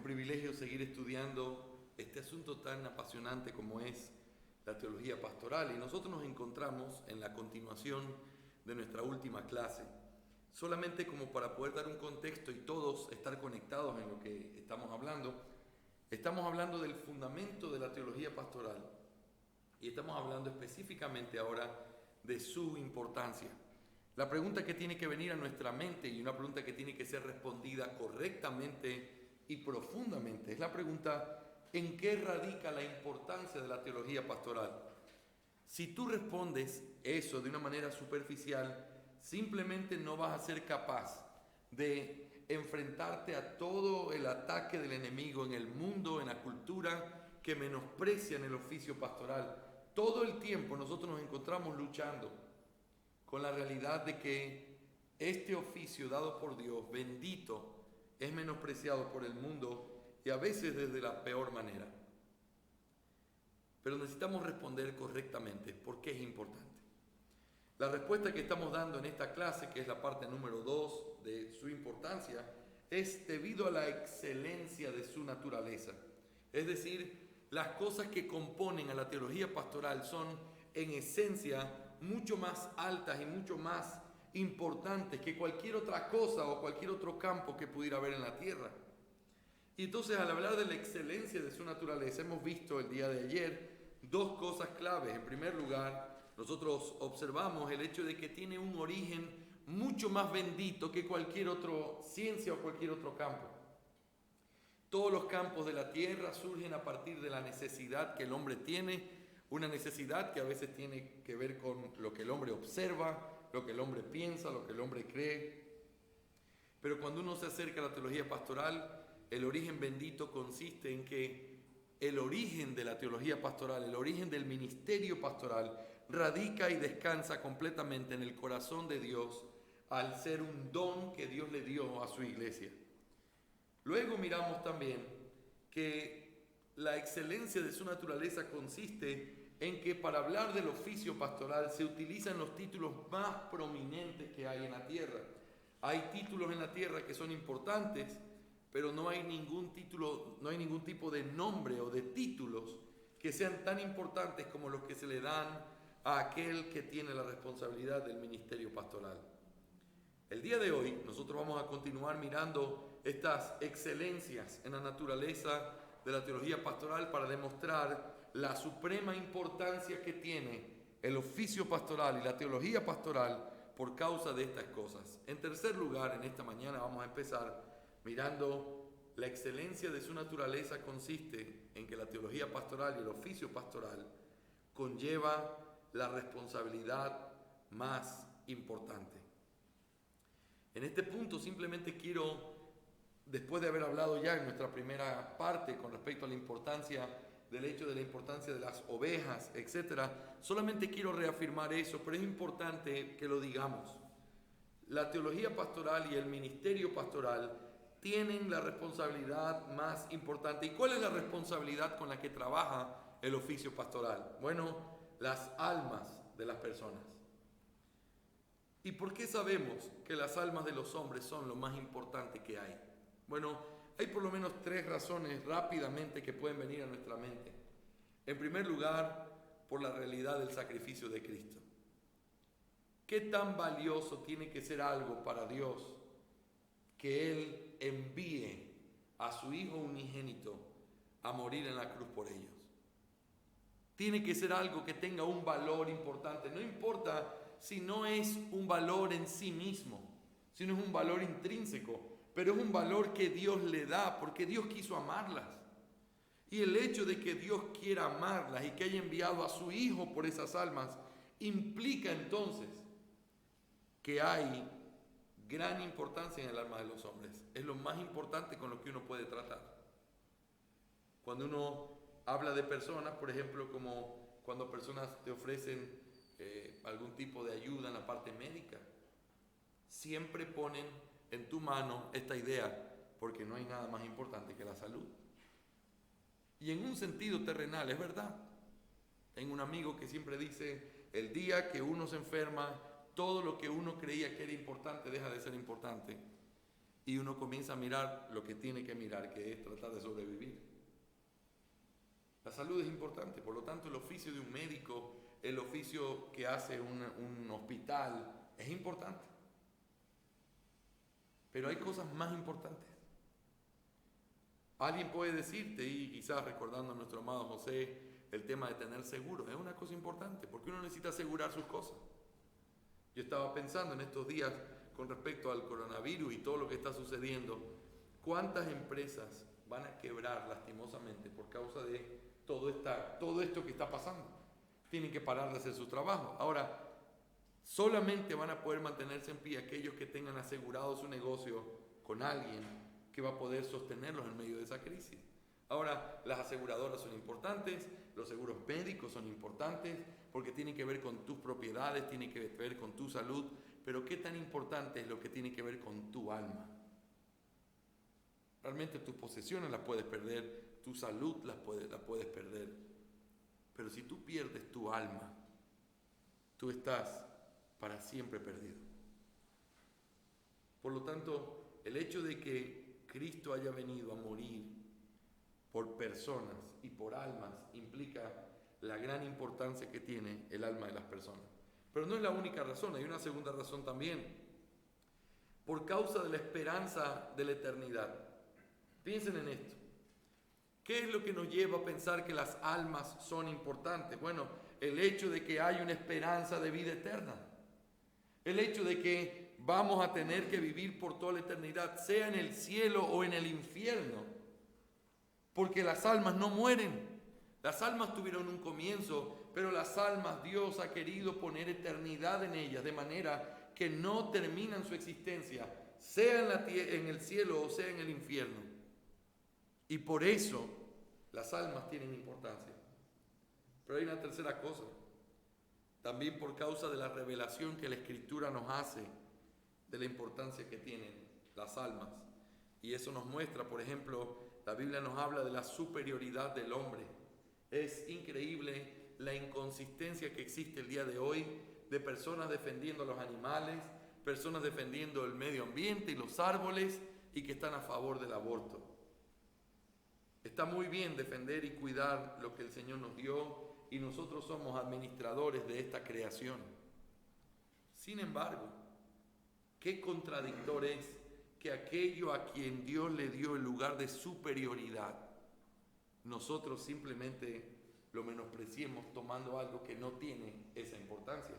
privilegio seguir estudiando este asunto tan apasionante como es la teología pastoral, y nosotros nos encontramos en la continuación de nuestra última clase. Solamente como para poder dar un contexto y todos estar conectados en lo que estamos hablando del fundamento de la teología pastoral y estamos hablando específicamente ahora de su importancia. La pregunta que tiene que venir a nuestra mente y una pregunta que tiene que ser respondida correctamente y profundamente es la pregunta: ¿en qué radica la importancia de la teología pastoral? Si tú respondes eso de una manera superficial, simplemente no vas a ser capaz de enfrentarte a todo el ataque del enemigo en el mundo, en la cultura, que menosprecian el oficio pastoral. Todo el tiempo nosotros nos encontramos luchando con la realidad de que este oficio dado por Dios, bendito, es menospreciado por el mundo y a veces desde la peor manera. Pero necesitamos responder correctamente. ¿Por qué es importante? La respuesta que estamos dando en esta clase, que es la parte número 2 de su importancia, es debido a la excelencia de su naturaleza. Es decir, las cosas que componen a la teología pastoral son en esencia mucho más altas y mucho más importantes que cualquier otra cosa o cualquier otro campo que pudiera haber en la tierra. Y entonces, al hablar de la excelencia de su naturaleza, hemos visto el día de ayer dos cosas claves. En primer lugar, nosotros observamos el hecho de que tiene un origen mucho más bendito que cualquier otra ciencia o cualquier otro campo. Todos los campos de la tierra surgen a partir de la necesidad que el hombre tiene, una necesidad que a veces tiene que ver con lo que el hombre observa, lo que el hombre piensa, lo que el hombre cree. Pero cuando uno se acerca a la teología pastoral, el origen bendito consiste en que el origen de la teología pastoral, el origen del ministerio pastoral, radica y descansa completamente en el corazón de Dios al ser un don que Dios le dio a su iglesia. Luego miramos también que la excelencia de su naturaleza consiste en que para hablar del oficio pastoral se utilizan los títulos más prominentes que hay en la tierra. Hay títulos en la tierra que son importantes, pero no hay ningún título, no hay ningún tipo de nombre o de títulos que sean tan importantes como los que se le dan a aquel que tiene la responsabilidad del ministerio pastoral. El día de hoy nosotros vamos a continuar mirando estas excelencias en la naturaleza de la teología pastoral para demostrar la suprema importancia que tiene el oficio pastoral y la teología pastoral por causa de estas cosas. En tercer lugar, en esta mañana vamos a empezar mirando la excelencia de su naturaleza consiste en que la teología pastoral y el oficio pastoral conlleva la responsabilidad más importante. En este punto simplemente quiero, después de haber hablado ya en nuestra primera parte con respecto a la importancia del hecho de la importancia de las ovejas, etcétera, solamente quiero reafirmar eso, pero es importante que lo digamos. La teología pastoral y el ministerio pastoral tienen la responsabilidad más importante. ¿Y cuál es la responsabilidad con la que trabaja el oficio pastoral? Bueno, las almas de las personas. ¿Y por qué sabemos que las almas de los hombres son lo más importante que hay? Bueno, hay por lo menos 3 razones rápidamente que pueden venir a nuestra mente. En primer lugar, por la realidad del sacrificio de Cristo. ¿Qué tan valioso tiene que ser algo para Dios que Él envíe a su Hijo unigénito a morir en la cruz por ellos? Tiene que ser algo que tenga un valor importante. No importa si no es un valor en sí mismo, sino es un valor intrínseco, pero es un valor que Dios le da porque Dios quiso amarlas. Y el hecho de que Dios quiera amarlas y que haya enviado a su Hijo por esas almas implica entonces que hay gran importancia en el alma de los hombres. Es lo más importante con lo que uno puede tratar. Cuando uno habla de personas, por ejemplo, como cuando personas te ofrecen algún tipo de ayuda en la parte médica, siempre ponen en tu mano esta idea, porque no hay nada más importante que la salud. Y en un sentido terrenal, es verdad. Tengo un amigo que siempre dice, el día que uno se enferma, todo lo que uno creía que era importante deja de ser importante. y uno comienza a mirar lo que tiene que mirar, que es tratar de sobrevivir. La salud es importante, por lo tanto el oficio de un médico, el oficio que hace un hospital, es importante. Pero hay cosas más importantes. Alguien puede decirte, y quizás recordando a nuestro amado José, el tema de tener seguro, es una cosa importante, porque uno necesita asegurar sus cosas. Yo estaba pensando en estos días con respecto al coronavirus y todo lo que está sucediendo, cuántas empresas van a quebrar lastimosamente por causa de todo esto que está pasando. Tienen que parar de hacer su trabajo. Ahora, solamente van a poder mantenerse en pie aquellos que tengan asegurado su negocio con alguien que va a poder sostenerlos en medio de esa crisis. Ahora, las aseguradoras son importantes, los seguros médicos son importantes, porque tienen que ver con tus propiedades, tienen que ver con tu salud, pero ¿qué tan importante es lo que tiene que ver con tu alma? Realmente tus posesiones las puedes perder, tu salud la puedes perder, pero si tú pierdes tu alma, tú estás para siempre perdido. Por lo tanto, el hecho de que Cristo haya venido a morir por personas y por almas implica la gran importancia que tiene el alma de las personas. Pero no es la única razón, hay una segunda razón también. Por causa de la esperanza de la eternidad. Piensen en esto. ¿Qué es lo que nos lleva a pensar que las almas son importantes? Bueno, el hecho de que hay una esperanza de vida eterna. El hecho de que vamos a tener que vivir por toda la eternidad, sea en el cielo o en el infierno. Porque las almas no mueren. Las almas tuvieron un comienzo, pero las almas Dios ha querido poner eternidad en ellas, de manera que no terminan su existencia, sea en el cielo o sea en el infierno. Y por eso las almas tienen importancia. Pero hay una tercera cosa. También por causa de la revelación que la Escritura nos hace de la importancia que tienen las almas. Y eso nos muestra, por ejemplo, la Biblia nos habla de la superioridad del hombre. Es increíble la inconsistencia que existe el día de hoy de personas defendiendo a los animales, personas defendiendo el medio ambiente y los árboles y que están a favor del aborto. Está muy bien defender y cuidar lo que el Señor nos dio y nosotros somos administradores de esta creación. Sin embargo, qué contradictor es que aquello a quien Dios le dio el lugar de superioridad, nosotros simplemente lo menospreciemos tomando algo que no tiene esa importancia.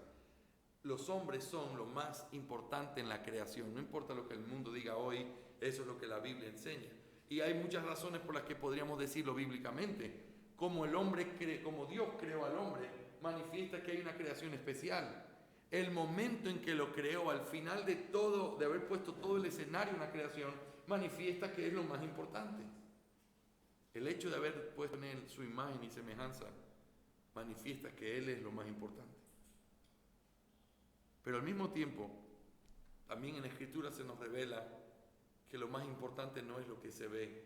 Los hombres son lo más importante en la creación. No importa lo que el mundo diga hoy, eso es lo que la Biblia enseña. Y hay muchas razones por las que podríamos decirlo bíblicamente. Como Dios creó al hombre, manifiesta que hay una creación especial. El momento en que lo creó, al final de todo, de haber puesto todo el escenario en la creación, manifiesta que es lo más importante. El hecho de haber puesto en él su imagen y semejanza manifiesta que él es lo más importante. Pero al mismo tiempo, también en la Escritura se nos revela que lo más importante no es lo que se ve,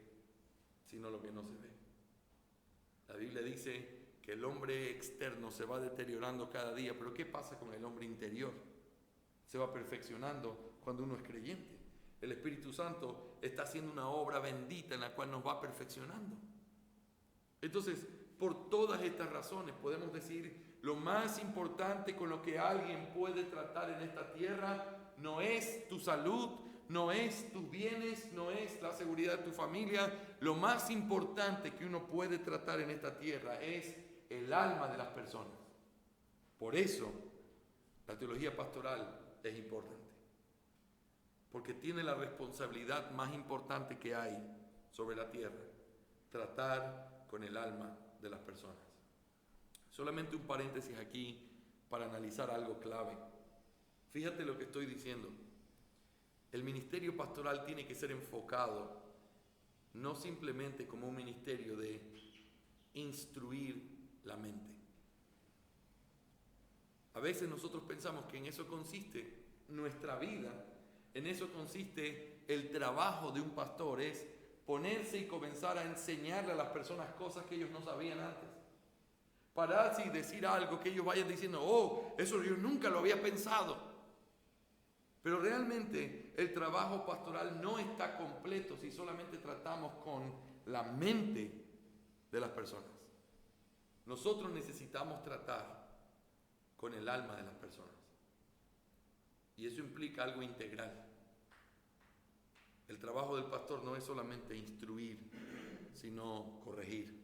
sino lo que no se ve. La Biblia dice que el hombre externo se va deteriorando cada día, pero ¿qué pasa con el hombre interior? Se va perfeccionando cuando uno es creyente. El Espíritu Santo está haciendo una obra bendita en la cual nos va perfeccionando. Entonces, por todas estas razones podemos decir, lo más importante con lo que alguien puede tratar en esta tierra no es tu salud, no es tus bienes, no es la seguridad de tu familia. Lo más importante que uno puede tratar en esta tierra es el alma de las personas. Por eso, la teología pastoral es importante. Porque tiene la responsabilidad más importante que hay sobre la tierra, tratar con el alma de las personas. Solamente un paréntesis aquí para analizar algo clave. Fíjate lo que estoy diciendo. El ministerio pastoral tiene que ser enfocado no simplemente como un ministerio de instruir la mente. A veces nosotros pensamos que en eso consiste nuestra vida, en eso consiste el trabajo de un pastor, es ponerse y comenzar a enseñarle a las personas cosas que ellos no sabían antes. Pararse y decir algo que ellos vayan diciendo, oh, eso yo nunca lo había pensado. Pero realmente el trabajo pastoral no está completo si solamente tratamos con la mente de las personas. Nosotros necesitamos tratar con el alma de las personas. Y eso implica algo integral. El trabajo del pastor no es solamente instruir, sino corregir,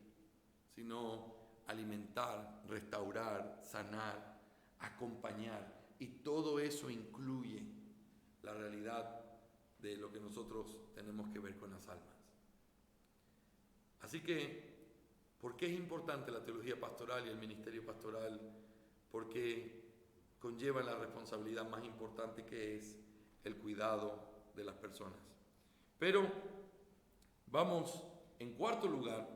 sino alimentar, restaurar, sanar, acompañar. Y todo eso incluye la realidad de lo que nosotros tenemos que ver con las almas. Así que, ¿por qué es importante la teología pastoral y el ministerio pastoral? Porque conlleva la responsabilidad más importante, que es el cuidado de las personas. Pero vamos en cuarto lugar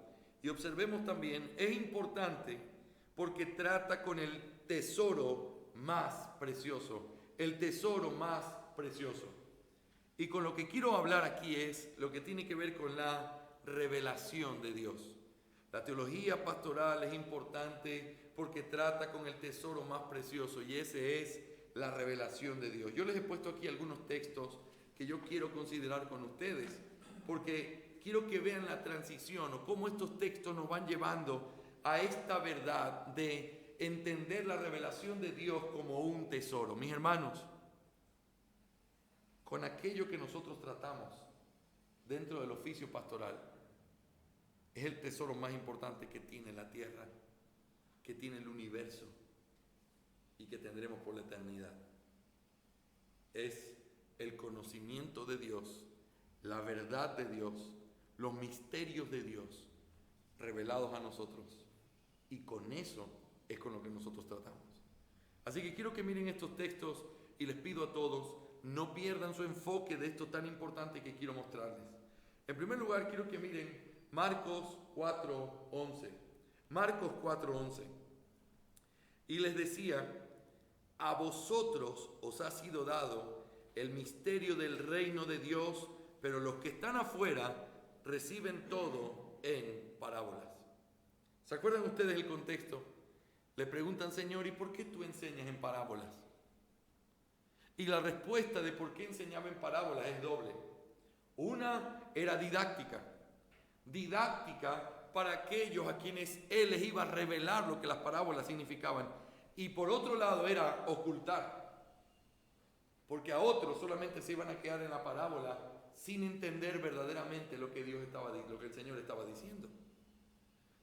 y observemos también, es importante porque trata con el tesoro más precioso, el tesoro más precioso. Y con lo que quiero hablar aquí es lo que tiene que ver con la revelación de Dios. La teología pastoral es importante porque trata con el tesoro más precioso, y ese es la revelación de Dios. Yo les he puesto aquí algunos textos que yo quiero considerar con ustedes, porque quiero que vean la transición o cómo estos textos nos van llevando a esta verdad de entender la revelación de Dios como un tesoro. Mis hermanos, con aquello que nosotros tratamos dentro del oficio pastoral, es el tesoro más importante que tiene la tierra, que tiene el universo y que tendremos por la eternidad. Es el conocimiento de Dios, la verdad de Dios, los misterios de Dios revelados a nosotros. Y con eso es con lo que nosotros tratamos. Así que quiero que miren estos textos y les pido a todos, no pierdan su enfoque de esto tan importante que quiero mostrarles. En primer lugar, quiero que miren Marcos 4:11. Marcos 4:11. Y les decía, a vosotros os ha sido dado el misterio del reino de Dios, pero los que están afuera reciben todo en parábolas. ¿Se acuerdan ustedes del contexto? Le preguntan, Señor, ¿y por qué tú enseñas en parábolas? Y la respuesta de por qué enseñaba en parábolas es doble. Una era didáctica para aquellos a quienes Él les iba a revelar lo que las parábolas significaban. Y por otro lado era ocultar, porque a otros solamente se iban a quedar en la parábola sin entender verdaderamente lo que lo que el Señor estaba diciendo.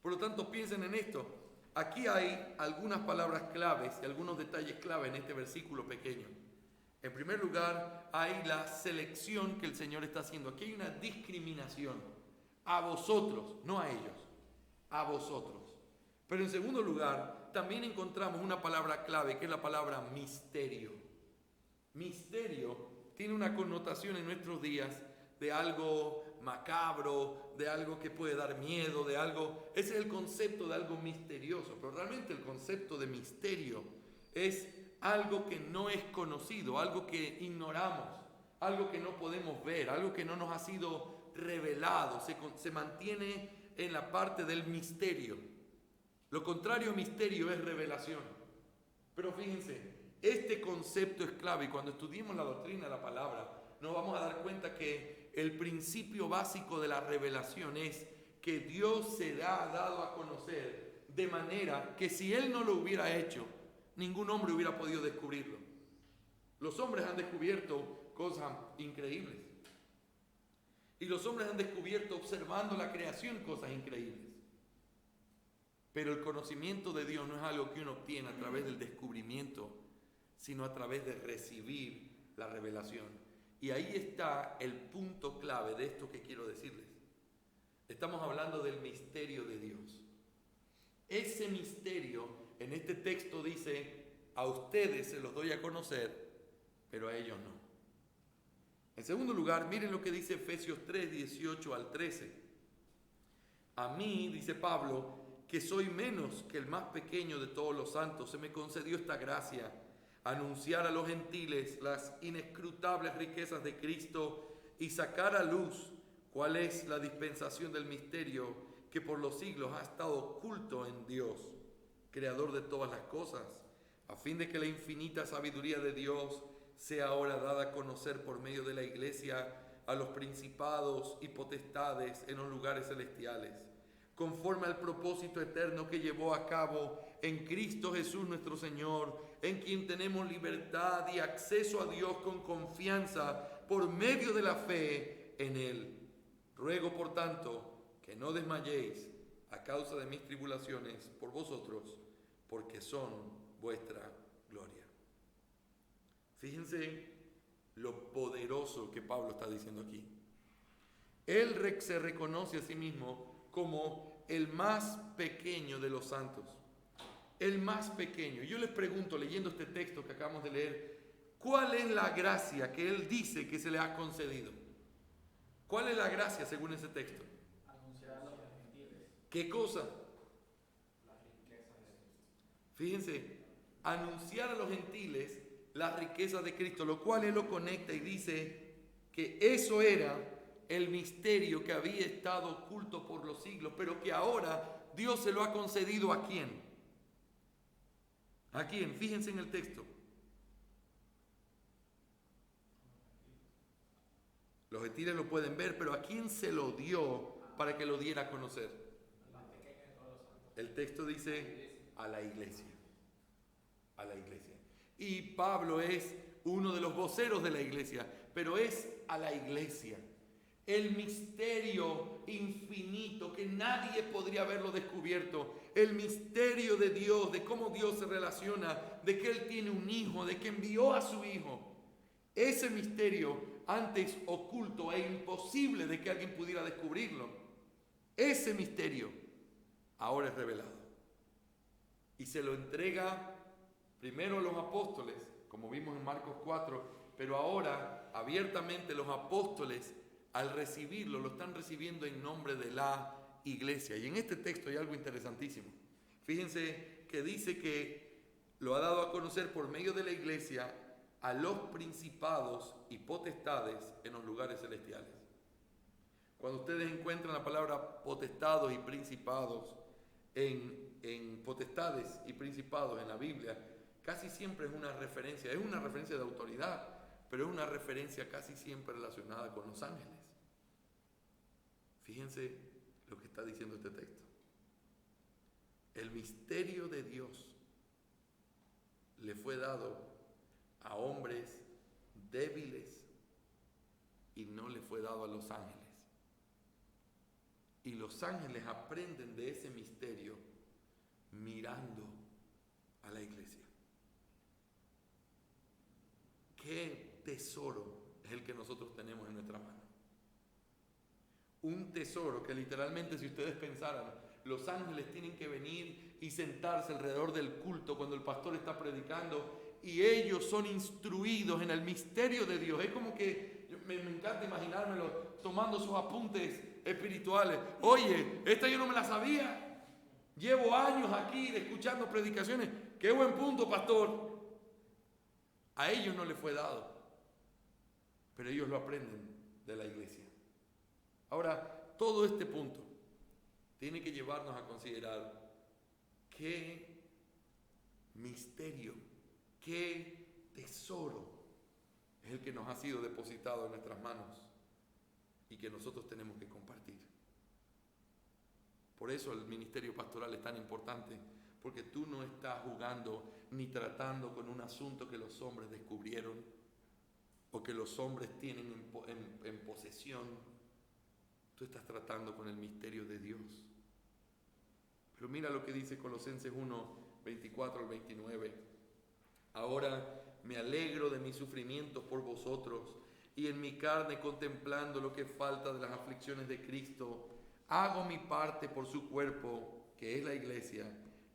Por lo tanto, piensen en esto. Aquí hay algunas palabras claves y algunos detalles claves en este versículo pequeño. En primer lugar, hay la selección que el Señor está haciendo. Aquí hay una discriminación. A vosotros, no a ellos, a vosotros. Pero en segundo lugar, también encontramos una palabra clave, que es la palabra misterio. Misterio tiene una connotación en nuestros días de algo macabro, de algo que puede dar miedo, de algo... Ese es el concepto de algo misterioso, pero realmente el concepto de misterio es algo que no es conocido, algo que ignoramos, algo que no podemos ver, algo que no nos ha sido revelado, se mantiene en la parte del misterio. Lo contrario a misterio es revelación. Pero fíjense, este concepto es clave y cuando estudiemos la doctrina de la palabra nos vamos a dar cuenta que el principio básico de la revelación es que Dios se ha dado a conocer de manera que si Él no lo hubiera hecho, ningún hombre hubiera podido descubrirlo. Los hombres han descubierto cosas increíbles. Y los hombres han descubierto observando la creación cosas increíbles. Pero el conocimiento de Dios no es algo que uno obtiene a través del descubrimiento, sino a través de recibir la revelación. Y ahí está el punto clave de esto que quiero decirles. Estamos hablando del misterio de Dios. Ese misterio en este texto dice, a ustedes se los doy a conocer, pero a ellos no. En segundo lugar, miren lo que dice Efesios 3, 18 al 13. A mí, dice Pablo, que soy menos que el más pequeño de todos los santos, se me concedió esta gracia, anunciar a los gentiles las inescrutables riquezas de Cristo y sacar a luz cuál es la dispensación del misterio que por los siglos ha estado oculto en Dios, creador de todas las cosas, a fin de que la infinita sabiduría de Dios sea ahora dada a conocer por medio de la iglesia a los principados y potestades en los lugares celestiales, conforme al propósito eterno que llevó a cabo en Cristo Jesús nuestro Señor, en quien tenemos libertad y acceso a Dios con confianza por medio de la fe en Él. Ruego, por tanto, que no desmayéis a causa de mis tribulaciones por vosotros, porque son vuestra gloria. Fíjense lo poderoso que Pablo está diciendo aquí. Él se reconoce a sí mismo como el más pequeño de los santos. El más pequeño. Yo les pregunto, leyendo este texto que acabamos de leer, ¿cuál es la gracia que él dice que se le ha concedido? ¿Cuál es la gracia según ese texto? Anunciar a los gentiles. ¿Qué cosa? La riqueza de Cristo. Fíjense, anunciar a los gentiles las riquezas de Cristo, lo cual él lo conecta y dice que eso era el misterio que había estado oculto por los siglos, pero que ahora Dios se lo ha concedido ¿a quién? ¿A quién? Fíjense en el texto. Los gentiles lo pueden ver, pero ¿a quién se lo dio para que lo diera a conocer? El texto dice a la iglesia. A la iglesia. Y Pablo es uno de los voceros de la iglesia, pero es a la iglesia. El misterio infinito que nadie podría haberlo descubierto. El misterio de Dios, de cómo Dios se relaciona, de que Él tiene un hijo, de que envió a su hijo. Ese misterio, antes oculto e imposible de que alguien pudiera descubrirlo, ese misterio ahora es revelado. Y se lo entrega primero a los apóstoles, como vimos en Marcos 4, pero ahora abiertamente los apóstoles al recibirlo, lo están recibiendo en nombre de la iglesia. Y en este texto hay algo interesantísimo. Fíjense que dice que lo ha dado a conocer por medio de la iglesia a los principados y potestades en los lugares celestiales. Cuando ustedes encuentran la palabra potestados y principados en potestades y principados en la Biblia, casi siempre es una referencia de autoridad, pero es una referencia casi siempre relacionada con los ángeles. Fíjense lo que está diciendo este texto. El misterio de Dios le fue dado a hombres débiles y no le fue dado a los ángeles. Y los ángeles aprenden de ese misterio mirando a la iglesia. ¿Qué tesoro es el que nosotros tenemos en nuestra mano? Un tesoro que literalmente, si ustedes pensaran, los ángeles tienen que venir y sentarse alrededor del culto cuando el pastor está predicando y ellos son instruidos en el misterio de Dios. Es como que me encanta imaginármelo tomando sus apuntes espirituales. Oye, esta yo no me la sabía. Llevo años aquí escuchando predicaciones. Qué buen punto, pastor. A ellos no les fue dado, pero ellos lo aprenden de la iglesia. Ahora, todo este punto tiene que llevarnos a considerar qué misterio, qué tesoro es el que nos ha sido depositado en nuestras manos y que nosotros tenemos que compartir. Por eso el ministerio pastoral es tan importante, porque tú no estás jugando ni tratando con un asunto que los hombres descubrieron o que los hombres tienen en posesión. Tú estás tratando con el misterio de Dios. Pero mira lo que dice Colosenses 1, 24 al 29. Ahora me alegro de mis sufrimientos por vosotros y en mi carne contemplando lo que falta de las aflicciones de Cristo, hago mi parte por su cuerpo, que es la iglesia,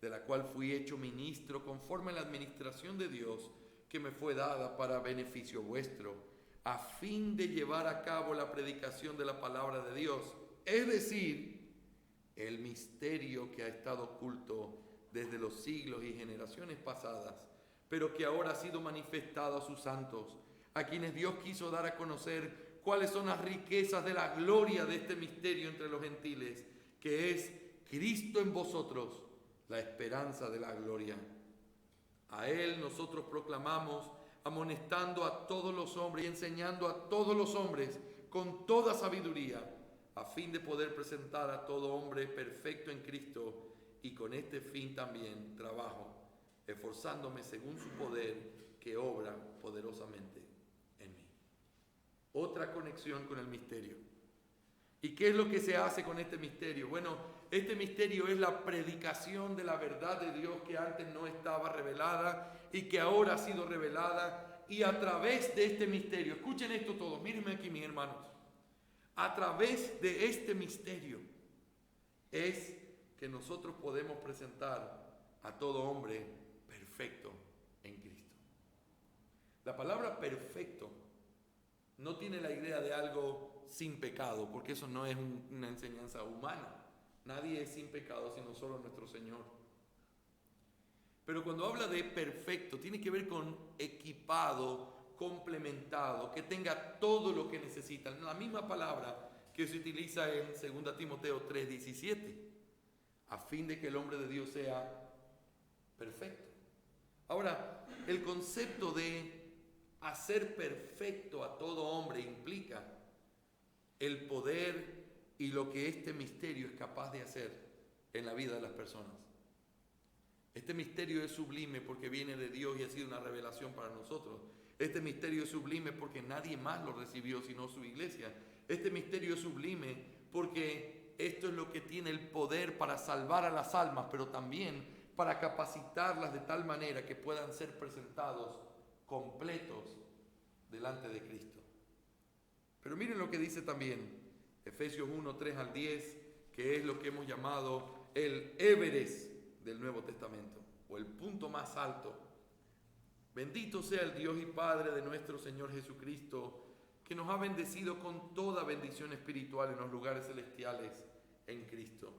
de la cual fui hecho ministro conforme a la administración de Dios que me fue dada para beneficio vuestro, a fin de llevar a cabo la predicación de la palabra de Dios, es decir, el misterio que ha estado oculto desde los siglos y generaciones pasadas, pero que ahora ha sido manifestado a sus santos, a quienes Dios quiso dar a conocer cuáles son las riquezas de la gloria de este misterio entre los gentiles, que es Cristo en vosotros, la esperanza de la gloria. A Él nosotros proclamamos amonestando a todos los hombres y enseñando a todos los hombres con toda sabiduría, a fin de poder presentar a todo hombre perfecto en Cristo. Y con este fin también trabajo, esforzándome según su poder que obra poderosamente en mí. Otra conexión con el misterio. ¿Y qué es lo que se hace con este misterio? Bueno, este misterio es la predicación de la verdad de Dios que antes no estaba revelada y que ahora ha sido revelada. Y a través de este misterio, escuchen esto todos, mírenme aquí mis hermanos, a través de este misterio es que nosotros podemos presentar a todo hombre perfecto en Cristo. La palabra perfecto no tiene la idea de algo sin pecado, porque eso no es una enseñanza humana. Nadie es sin pecado, sino solo nuestro Señor. Pero cuando habla de perfecto, tiene que ver con equipado, complementado, que tenga todo lo que necesita. La misma palabra que se utiliza en 2 Timoteo 3:17, a fin de que el hombre de Dios sea perfecto. Ahora, el concepto de hacer perfecto a todo hombre implica el poder y lo que este misterio es capaz de hacer en la vida de las personas. Este misterio es sublime porque viene de Dios y ha sido una revelación para nosotros. Este misterio es sublime porque nadie más lo recibió sino su iglesia. Este misterio es sublime porque esto es lo que tiene el poder para salvar a las almas, pero también para capacitarlas de tal manera que puedan ser presentados completos delante de Cristo. Pero miren lo que dice también Efesios 1:3-10, que es lo que hemos llamado el Everest del Nuevo Testamento, o el punto más alto. Bendito sea el Dios y Padre de nuestro Señor Jesucristo, que nos ha bendecido con toda bendición espiritual en los lugares celestiales en Cristo,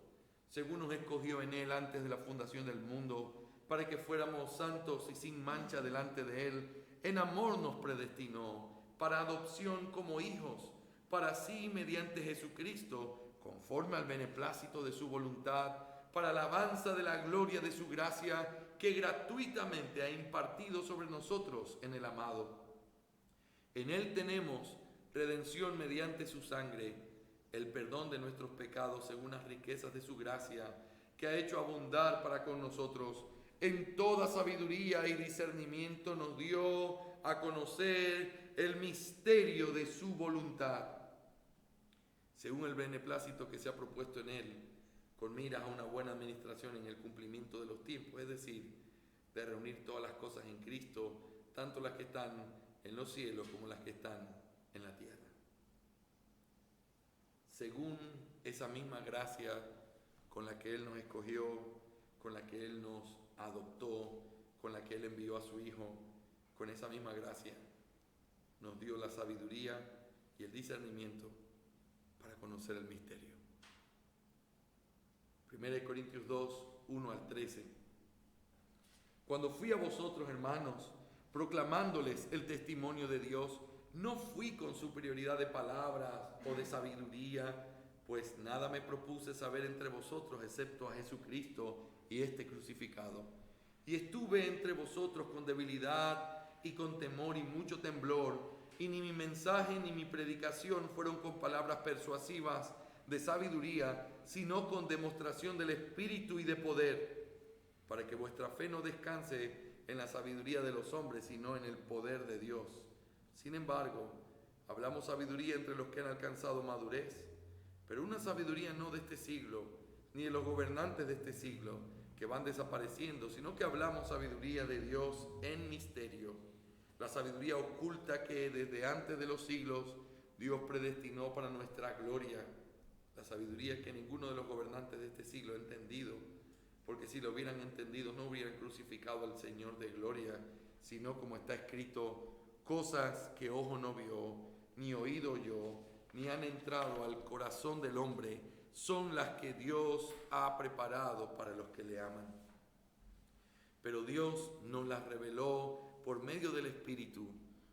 según nos escogió en Él antes de la fundación del mundo, para que fuéramos santos y sin mancha delante de Él. En amor nos predestinó para adopción como hijos, para sí mediante Jesucristo, conforme al beneplácito de su voluntad, para alabanza de la gloria de su gracia, que gratuitamente ha impartido sobre nosotros en el amado. En Él tenemos redención mediante su sangre, el perdón de nuestros pecados según las riquezas de su gracia, que ha hecho abundar para con nosotros en toda sabiduría y discernimiento. Nos dio a conocer el misterio de su voluntad, según el beneplácito que se ha propuesto en Él, con miras a una buena administración en el cumplimiento de los tiempos, es decir, de reunir todas las cosas en Cristo, tanto las que están en los cielos como las que están en la tierra. Según esa misma gracia con la que Él nos escogió, con la que Él nos adoptó, con la que Él envió a su Hijo, con esa misma gracia nos dio la sabiduría y el discernimiento para conocer el misterio. 1 Corintios 2:1-13. Cuando fui a vosotros, hermanos, proclamándoles el testimonio de Dios, no fui con superioridad de palabras o de sabiduría, pues nada me propuse saber entre vosotros excepto a Jesucristo y este crucificado. Y estuve entre vosotros con debilidad y con temor y mucho temblor, y ni mi mensaje ni mi predicación fueron con palabras persuasivas de sabiduría, sino con demostración del Espíritu y de poder, para que vuestra fe no descanse en la sabiduría de los hombres, sino en el poder de Dios. Sin embargo, hablamos sabiduría entre los que han alcanzado madurez, pero una sabiduría no de este siglo, ni de los gobernantes de este siglo, que van desapareciendo, sino que hablamos sabiduría de Dios en misterio, la sabiduría oculta que desde antes de los siglos Dios predestinó para nuestra gloria, la sabiduría que ninguno de los gobernantes de este siglo ha entendido, porque si lo hubieran entendido no hubieran crucificado al Señor de gloria, sino como está escrito, cosas que ojo no vio, ni oído oyó, ni han entrado al corazón del hombre, son las que Dios ha preparado para los que le aman. Pero Dios nos las reveló por medio del Espíritu,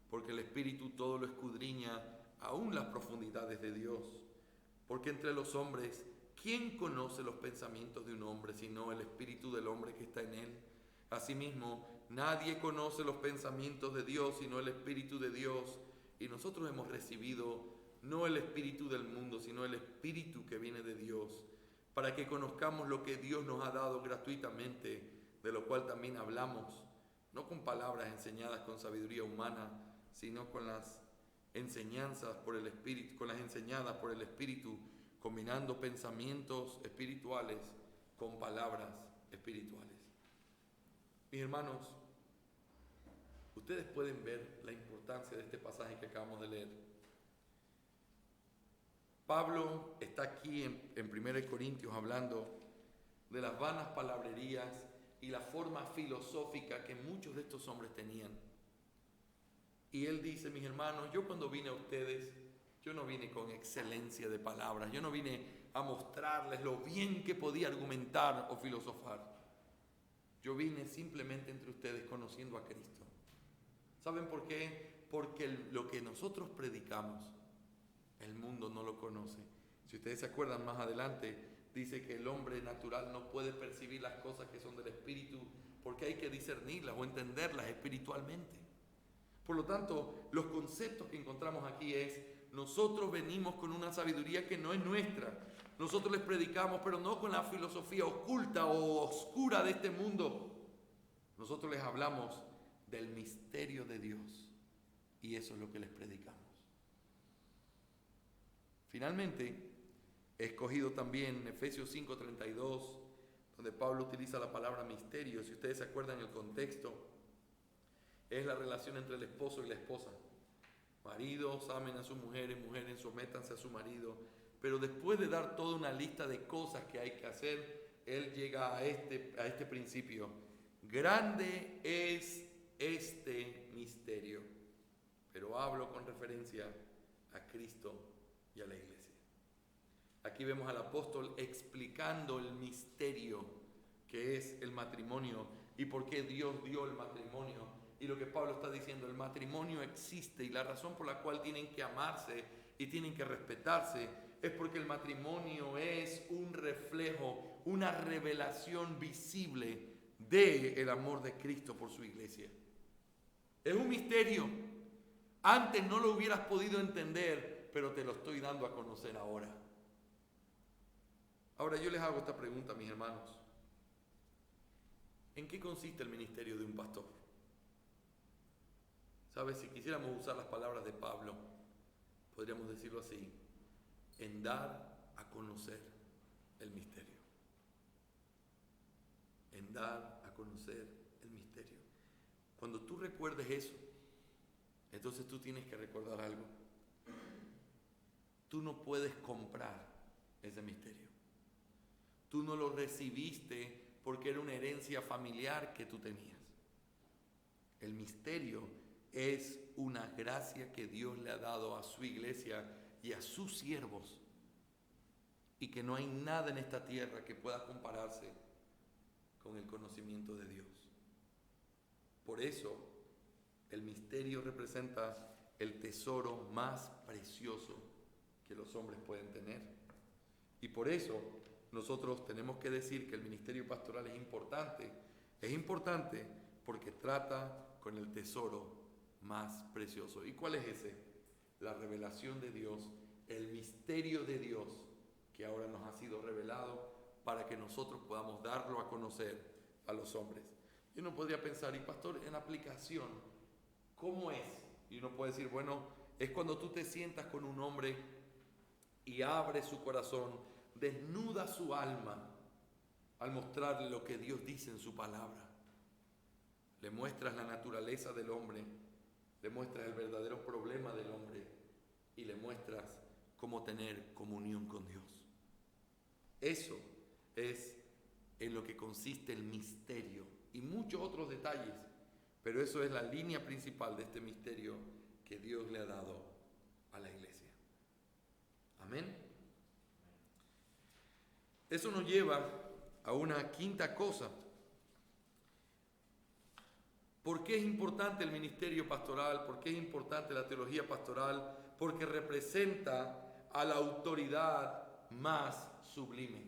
porque el Espíritu todo lo escudriña, aún las profundidades de Dios. Porque entre los hombres, ¿quién conoce los pensamientos de un hombre sino el Espíritu del hombre que está en él? Asimismo, nadie conoce los pensamientos de Dios sino el Espíritu de Dios. Y nosotros hemos recibido no el espíritu del mundo, sino el Espíritu que viene de Dios, para que conozcamos lo que Dios nos ha dado gratuitamente, de lo cual también hablamos, no con palabras enseñadas con sabiduría humana, sino con las enseñanzas por el Espíritu, con las enseñadas por el Espíritu, combinando pensamientos espirituales con palabras espirituales. Mis hermanos, ustedes pueden ver la importancia de este pasaje que acabamos de leer. Pablo está aquí en 1 Corintios hablando de las vanas palabrerías y la forma filosófica que muchos de estos hombres tenían. Y él dice, mis hermanos, yo cuando vine a ustedes, yo no vine con excelencia de palabras, yo no vine a mostrarles lo bien que podía argumentar o filosofar. Yo vine simplemente entre ustedes conociendo a Cristo. ¿Saben por qué? Porque lo que nosotros predicamos, el mundo no lo conoce. Si ustedes se acuerdan más adelante, dice que el hombre natural no puede percibir las cosas que son del Espíritu porque hay que discernirlas o entenderlas espiritualmente. Por lo tanto, los conceptos que encontramos aquí es, nosotros venimos con una sabiduría que no es nuestra. Nosotros les predicamos, pero no con la filosofía oculta o oscura de este mundo. Nosotros les hablamos del misterio de Dios y eso es lo que les predicamos. Finalmente, he escogido también Efesios 5:32, donde Pablo utiliza la palabra misterio. Si ustedes se acuerdan el contexto, es la relación entre el esposo y la esposa. Maridos, amen a sus mujeres, mujeres, sométanse a su marido. Pero después de dar toda una lista de cosas que hay que hacer, él llega a este principio. Grande es este misterio. Pero hablo con referencia a Cristo y a la iglesia. Aquí vemos al apóstol explicando el misterio que es el matrimonio y por qué Dios dio el matrimonio. Y lo que Pablo está diciendo, el matrimonio existe y la razón por la cual tienen que amarse y tienen que respetarse es porque el matrimonio es un reflejo, una revelación visible del amor de Cristo por su iglesia. Es un misterio. Antes no lo hubieras podido entender, pero te lo estoy dando a conocer ahora. Ahora yo les hago esta pregunta, mis hermanos. ¿En qué consiste el ministerio de un pastor? ¿Sabes? Si quisiéramos usar las palabras de Pablo, podríamos decirlo así, en dar a conocer el misterio. En dar a conocer el misterio. Cuando tú recuerdes eso, entonces tú tienes que recordar algo. Tú no puedes comprar ese misterio. Tú no lo recibiste porque era una herencia familiar que tú tenías. El misterio es una gracia que Dios le ha dado a su iglesia y a sus siervos, y que no hay nada en esta tierra que pueda compararse con el conocimiento de Dios. Por eso, el misterio representa el tesoro más precioso que los hombres pueden tener. Y por eso, nosotros tenemos que decir que el ministerio pastoral es importante. Es importante porque trata con el tesoro más precioso. ¿Y cuál es ese? La revelación de Dios, el misterio de Dios que ahora nos ha sido revelado para que nosotros podamos darlo a conocer a los hombres. Y uno podría pensar, y pastor, en aplicación, ¿cómo es? Y uno puede decir, bueno, es cuando tú te sientas con un hombre y abre su corazón, desnuda su alma al mostrarle lo que Dios dice en su palabra. Le muestras la naturaleza del hombre, le muestras el verdadero problema del hombre y le muestras cómo tener comunión con Dios. Eso es en lo que consiste el misterio y muchos otros detalles, pero eso es la línea principal de este misterio que Dios le ha dado a la iglesia. Amén. Eso nos lleva a una quinta cosa. ¿Por qué es importante el ministerio pastoral? ¿Por qué es importante la teología pastoral? Porque representa a la autoridad más sublime.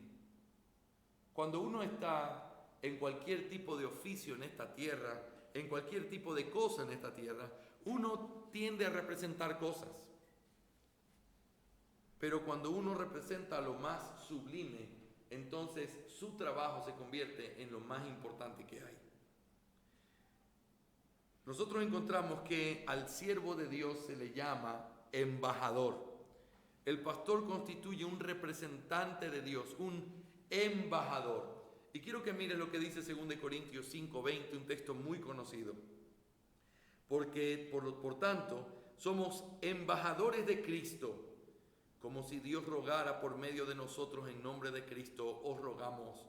Cuando uno está en cualquier tipo de oficio en esta tierra, en cualquier tipo de cosa en esta tierra, uno tiende a representar cosas. Pero cuando uno representa lo más sublime, entonces su trabajo se convierte en lo más importante que hay. Nosotros encontramos que al siervo de Dios se le llama embajador. El pastor constituye un representante de Dios, un embajador. Y quiero que mires lo que dice 2 Corintios 5:20, un texto muy conocido. Porque, por tanto, somos embajadores de Cristo, como si Dios rogara por medio de nosotros en nombre de Cristo, os rogamos,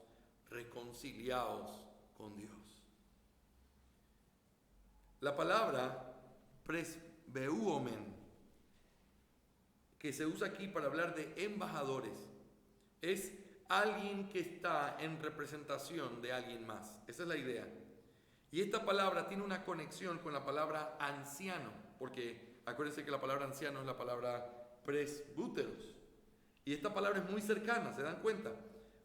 reconciliaos con Dios. La palabra presbeuomen, que se usa aquí para hablar de embajadores, es alguien que está en representación de alguien más. Esa es la idea. Y esta palabra tiene una conexión con la palabra anciano, porque acuérdense que la palabra anciano es la palabra presbúteros. Y esta palabra es muy cercana, ¿se dan cuenta?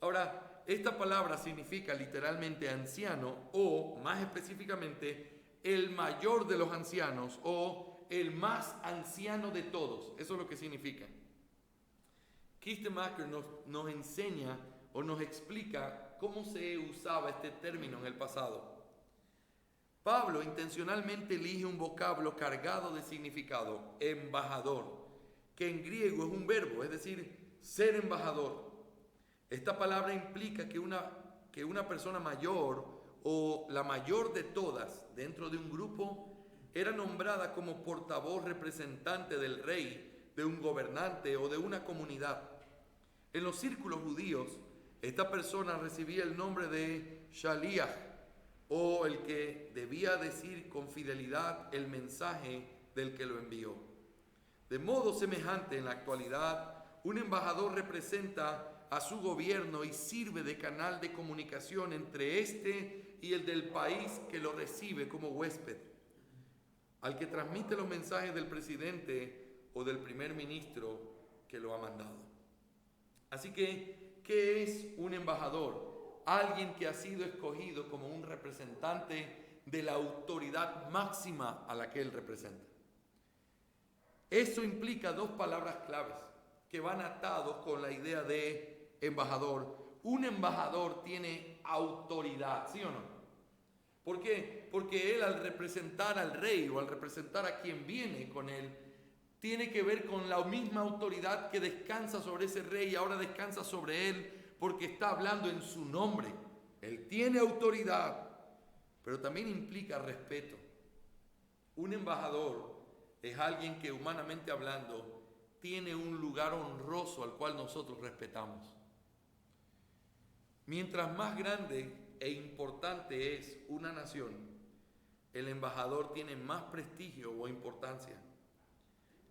Ahora, esta palabra significa literalmente anciano o, más específicamente, el mayor de los ancianos o el más anciano de todos. Eso es lo que significa. Kistemaker nos enseña o nos explica cómo se usaba este término en el pasado. Pablo intencionalmente elige un vocablo cargado de significado, embajador, que en griego es un verbo, es decir, ser embajador. Esta palabra implica que una persona mayor o la mayor de todas dentro de un grupo era nombrada como portavoz representante del rey, de un gobernante o de una comunidad. En los círculos judíos, esta persona recibía el nombre de Shaliach, o el que debía decir con fidelidad el mensaje del que lo envió. De modo semejante, en la actualidad, un embajador representa a su gobierno y sirve de canal de comunicación entre este y el del país que lo recibe como huésped, al que transmite los mensajes del presidente o del primer ministro que lo ha mandado. Así que, ¿qué es un embajador? Alguien que ha sido escogido como un representante de la autoridad máxima a la que él representa. Eso implica dos palabras claves que van atados con la idea de embajador. Un embajador tiene autoridad, ¿sí o no? ¿Por qué? Porque él, al representar al rey o al representar a quien viene con él, tiene que ver con la misma autoridad que descansa sobre ese rey y ahora descansa sobre él, porque está hablando en su nombre. Él tiene autoridad, pero también implica respeto. Un embajador es alguien que, humanamente hablando, tiene un lugar honroso al cual nosotros respetamos. Mientras más grande e importante es una nación, el embajador tiene más prestigio o importancia.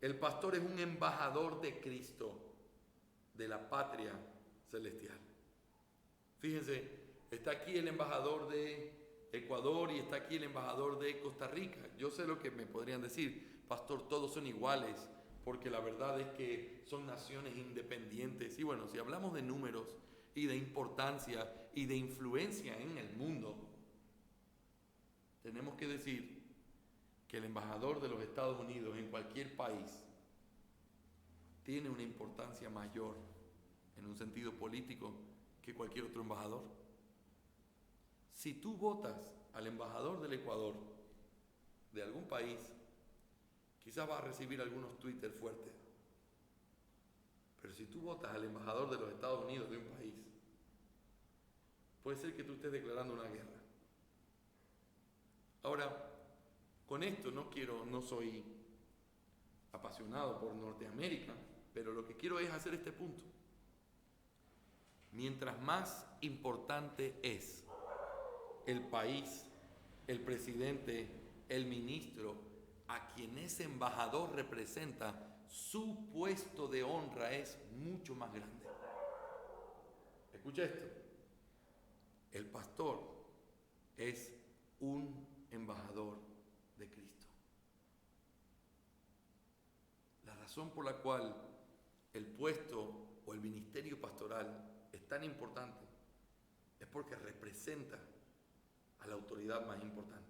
El pastor es un embajador de Cristo, de la patria celestial. Fíjense, está aquí el embajador de Ecuador y está aquí el embajador de Costa Rica. Yo sé lo que me podrían decir, pastor, todos son iguales, porque la verdad es que son naciones independientes. Y bueno, si hablamos de números y de importancia y de influencia en el mundo, tenemos que decir que el embajador de los Estados Unidos en cualquier país tiene una importancia mayor en un sentido político que cualquier otro embajador. Si tú votas al embajador del Ecuador de algún país, quizás vas a recibir algunos Twitter fuertes. Pero si tú votas al embajador de los Estados Unidos de un país, puede ser que tú estés declarando una guerra. Ahora, con esto no soy apasionado por Norteamérica, pero lo que quiero es hacer este punto. Mientras más importante es el país, el presidente, el ministro, a quien ese embajador representa, su puesto de honra es mucho más grande. Escucha esto. El pastor es un embajador de Cristo. La razón por la cual el puesto o el ministerio pastoral es tan importante es porque representa a la autoridad más importante.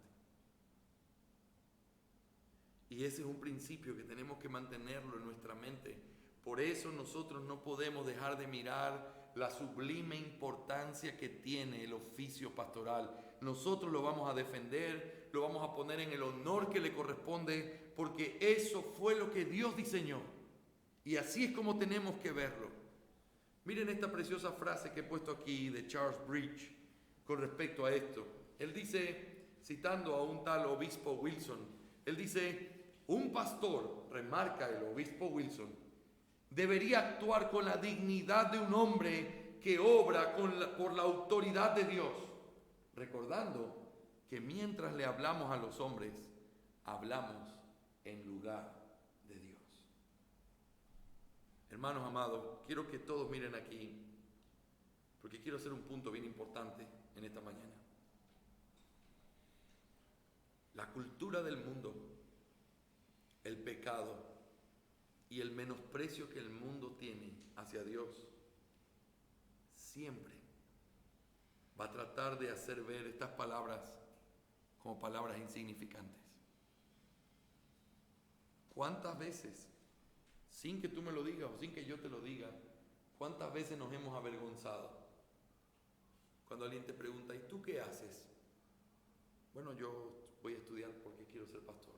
Y ese es un principio que tenemos que mantenerlo en nuestra mente. Por eso nosotros no podemos dejar de mirar la sublime importancia que tiene el oficio pastoral. Nosotros lo vamos a defender, lo vamos a poner en el honor que le corresponde, porque eso fue lo que Dios diseñó. Y así es como tenemos que verlo. Miren esta preciosa frase que he puesto aquí de Charles Bridge con respecto a esto. Él dice, citando a un tal obispo Wilson, él dice: un pastor, remarca el obispo Wilson, debería actuar con la dignidad de un hombre que obra por la autoridad de Dios, recordando que mientras le hablamos a los hombres, hablamos en lugar de Dios. Hermanos amados, quiero que todos miren aquí, porque quiero hacer un punto bien importante en esta mañana. La cultura del mundo, el pecado y el menosprecio que el mundo tiene hacia Dios siempre va a tratar de hacer ver estas palabras como palabras insignificantes. ¿Cuántas veces, sin que tú me lo digas o sin que yo te lo diga, cuántas veces nos hemos avergonzado cuando alguien te pregunta: ¿y tú qué haces? Bueno, yo voy a estudiar porque quiero ser pastor.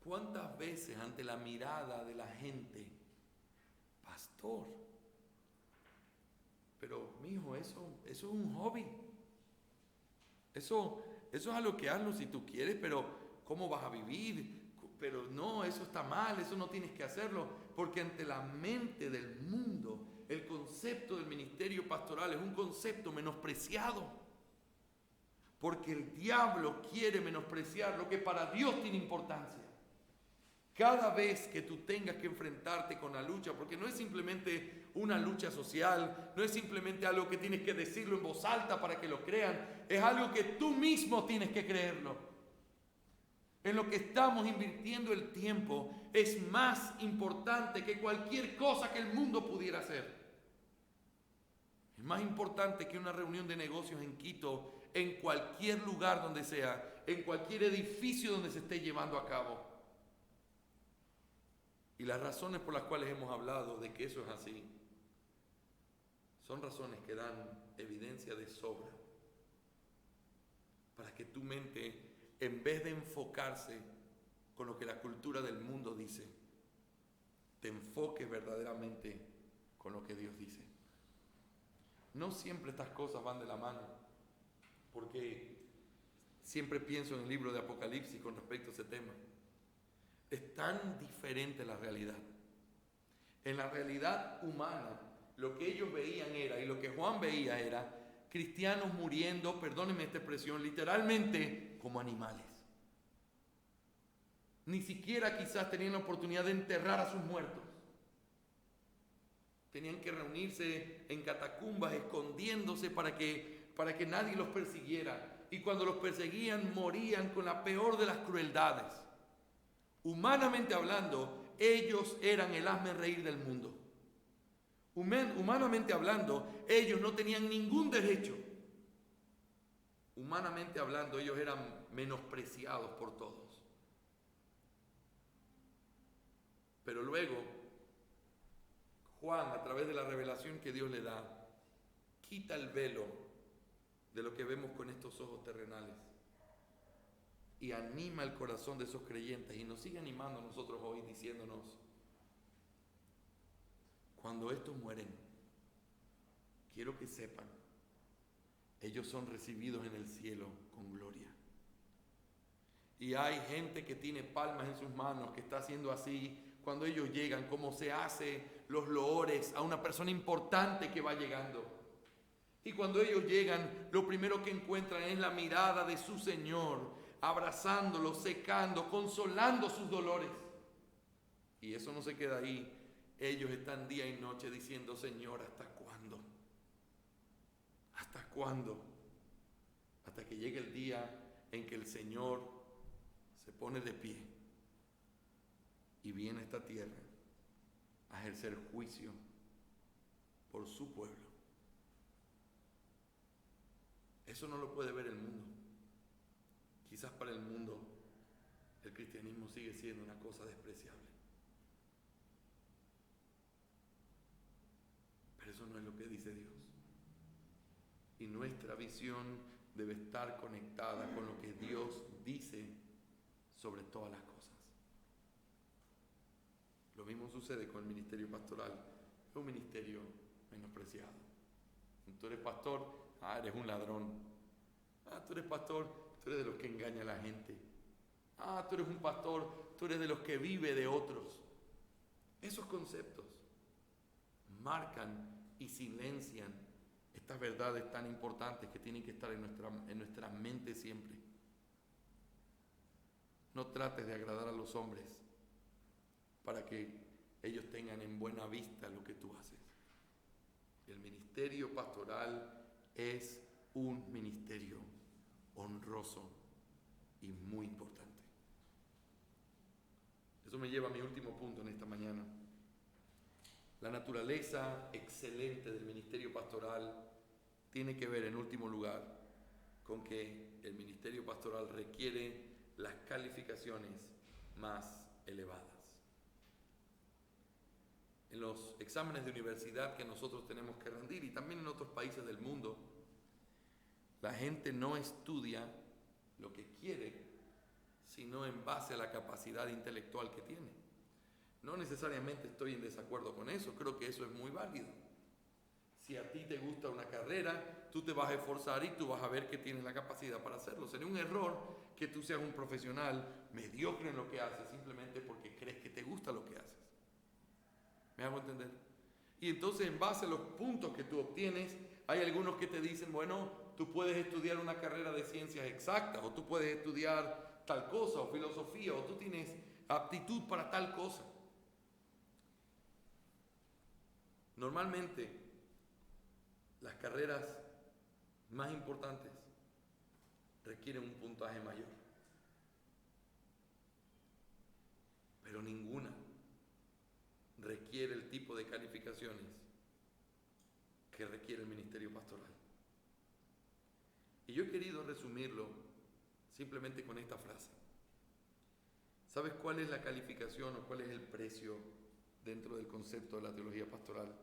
¿Cuántas veces ante la mirada de la gente, pastor? Pero, mijo, eso es un hobby. Eso es algo que hazlo si tú quieres, pero ¿cómo vas a vivir? Pero no, eso está mal, eso no tienes que hacerlo. Porque ante la mente del mundo, el concepto del ministerio pastoral es un concepto menospreciado. Porque el diablo quiere menospreciar lo que para Dios tiene importancia. Cada vez que tú tengas que enfrentarte con la lucha, porque no es simplemente una lucha social, no es simplemente algo que tienes que decirlo en voz alta para que lo crean, es algo que tú mismo tienes que creerlo. En lo que estamos invirtiendo el tiempo es más importante que cualquier cosa que el mundo pudiera hacer. Es más importante que una reunión de negocios en Quito, en cualquier lugar donde sea, en cualquier edificio donde se esté llevando a cabo. Y las razones por las cuales hemos hablado de que eso es así, son razones que dan evidencia de sobra para que tu mente, en vez de enfocarse con lo que la cultura del mundo dice, te enfoques verdaderamente con lo que Dios dice. No siempre estas cosas van de la mano, porque siempre pienso en el libro de Apocalipsis con respecto a ese tema. Es tan diferente la realidad. En la realidad humana, lo que ellos veían era, y lo que Juan veía era, cristianos muriendo, perdónenme esta expresión, literalmente como animales. Ni siquiera quizás tenían la oportunidad de enterrar a sus muertos. Tenían que reunirse en catacumbas, escondiéndose para que nadie los persiguiera. Y cuando los perseguían, morían con la peor de las crueldades. Humanamente hablando, ellos eran el hazmerreír del mundo. Humanamente hablando, ellos no tenían ningún derecho. Humanamente hablando, ellos eran menospreciados por todos. Pero luego, Juan, a través de la revelación que Dios le da, quita el velo de lo que vemos con estos ojos terrenales y anima el corazón de esos creyentes, y nos sigue animando a nosotros hoy diciéndonos: cuando estos mueren, quiero que sepan, ellos son recibidos en el cielo con gloria. Y hay gente que tiene palmas en sus manos, que está haciendo así cuando ellos llegan, como se hace los loores a una persona importante que va llegando. Y cuando ellos llegan, lo primero que encuentran es la mirada de su Señor, abrazándolo, secando, consolando sus dolores. Y eso no se queda ahí. Ellos están día y noche diciendo: Señor, ¿hasta cuándo? ¿Hasta cuándo? Hasta que llegue el día en que el Señor se pone de pie y viene a esta tierra a ejercer juicio por su pueblo Eso no lo puede ver el mundo. Quizás para el mundo el cristianismo sigue siendo una cosa despreciable. Pero eso no es lo que dice Dios. Y nuestra visión debe estar conectada con lo que Dios dice sobre todas las cosas. Lo mismo sucede con el ministerio pastoral. Es un ministerio menospreciado. Tú eres pastor, eres un ladrón. Tú eres pastor, tú eres de los que engaña a la gente. Tú eres un pastor, tú eres de los que vive de otros. Esos conceptos marcan y silencian estas verdades tan importantes que tienen que estar en nuestra mente siempre. No trates de agradar a los hombres para que ellos tengan en buena vista lo que tú haces. El ministerio pastoral es un ministerio honroso y muy importante. Eso me lleva a mi último punto en esta mañana. La naturaleza excelente del ministerio pastoral tiene que ver, en último lugar, con que el ministerio pastoral requiere las calificaciones más elevadas. En los exámenes de universidad que nosotros tenemos que rendir, y también en otros países del mundo, la gente no estudia lo que quiere, sino en base a la capacidad intelectual que tiene. No necesariamente estoy en desacuerdo con eso, creo que eso es muy válido. Si a ti te gusta una carrera, tú te vas a esforzar y tú vas a ver que tienes la capacidad para hacerlo. Sería un error que tú seas un profesional mediocre en lo que haces simplemente porque crees que te gusta lo que haces. ¿Me hago entender? Y entonces, en base a los puntos que tú obtienes, hay algunos que te dicen, bueno, tú puedes estudiar una carrera de ciencias exactas, o tú puedes estudiar tal cosa, o filosofía, o tú tienes aptitud para tal cosa. Normalmente, las carreras más importantes requieren un puntaje mayor, pero ninguna requiere el tipo de calificaciones que requiere el ministerio pastoral. Y yo he querido resumirlo simplemente con esta frase. ¿Sabes cuál es la calificación o cuál es el precio dentro del concepto de la teología pastoral?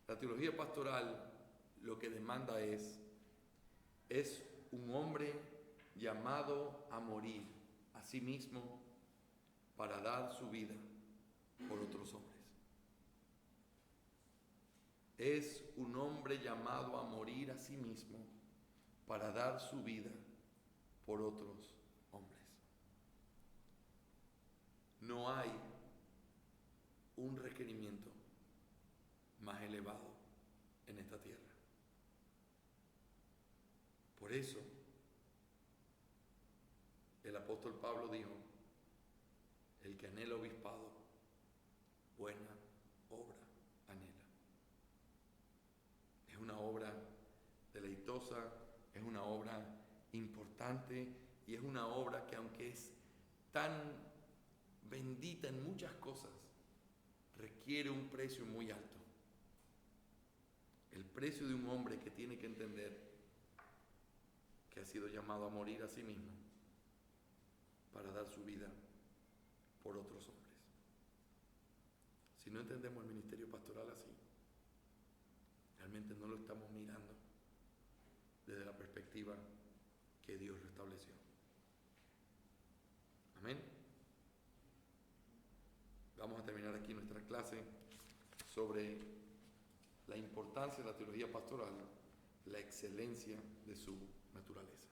La teología pastoral lo que demanda es un hombre llamado a morir a sí mismo para dar su vida por otros hombres. Es un hombre llamado a morir a sí mismo para dar su vida por otros hombres. No hay un requerimiento más elevado en esta tierra. Por eso, el apóstol Pablo dijo, el que anhela obispado, buena obra anhela. Es una obra deleitosa, es una obra importante y es una obra que, aunque es tan bendita en muchas cosas, requiere un precio muy alto. El precio de un hombre que tiene que entender que ha sido llamado a morir a sí mismo para dar su vida por otros hombres. Si no entendemos el ministerio pastoral así, realmente no lo estamos mirando desde la perspectiva que Dios lo estableció. Amén. Vamos a terminar aquí nuestra clase sobre la importancia de la teología pastoral, la excelencia de su naturaleza.